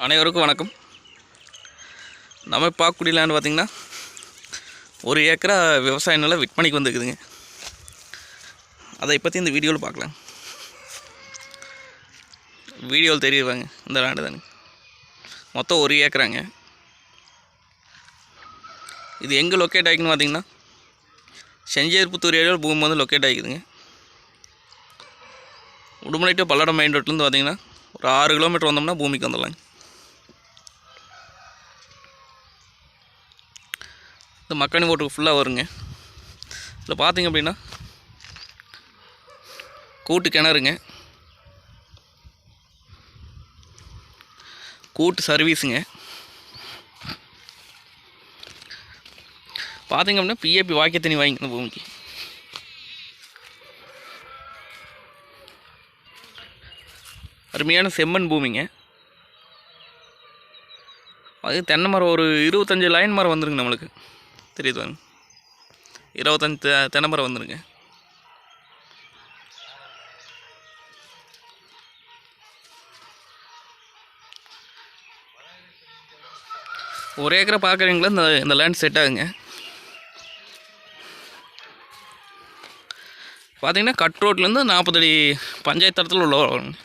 அனைவருக்கும் வணக்கம். நம்ம பார்க்கக்கூடிய லேண்ட் பார்த்திங்கன்னா 1 ஏக்கரா விவசாய நிலம் விற்பனைக்கு வந்துருக்குதுங்க. அதை பற்றி இந்த வீடியோவில் பார்க்கலாம். வீடியோவில் தெரியுவாங்க இந்த லேண்டு தானே. மொத்தம் 1 ஏக்கராங்க. இது எங்கே லொக்கேட் ஆகிக்குன்னு பார்த்திங்கன்னா செஞ்சேர்புத்தூர் ஏரியாவில் பூமி வந்து லொக்கேட் ஆகிக்குதுங்க. உடுமலை டு பல்லடம் மெயின் ரோட்லேருந்து பார்த்திங்கன்னா ஒரு 6 கிலோமீட்டர் வந்தோம்னா பூமிக்கு வந்துடலாங்க. இந்த மக்காணி போட்டுக்கு ஃபுல்லாக வருங்க. இதில் பார்த்திங்க அப்படின்னா கூட்டு கிணறுங்க, கூட்டு சர்வீஸுங்க. பார்த்திங்க அப்படின்னா பிஏபி வாக்கிய தண்ணி வாங்கிக்கணும். இந்த பூமிக்கு அருமையான செம்மண் பூமிங்க. அது தென்னை மரம் ஒரு 25 லைன் மரம் வந்துருங்க. நம்மளுக்கு தெரியுது, 25 தென்னை மரம் வந்துருங்க. ஒரு ஏக்கரை பார்க்குறீங்களா இந்த லேண்ட் செட் ஆகுங்க. பார்த்தீங்கன்னா கட் ரோட்லேருந்து 40 அடி பஞ்சாயத்து தரத்தில் உள்ள வருங்க.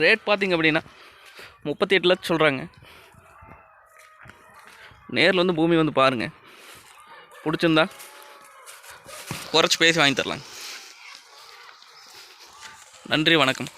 ரேட் பார்த்திங்க அப்படின்னா 38 லட்சம் சொல்கிறாங்க. நேரில் வந்து பூமி வந்து பாருங்கள். பிடிச்சிருந்தா குறைச்சி பேசி வாங்கி தரலாங்க. நன்றி, வணக்கம்.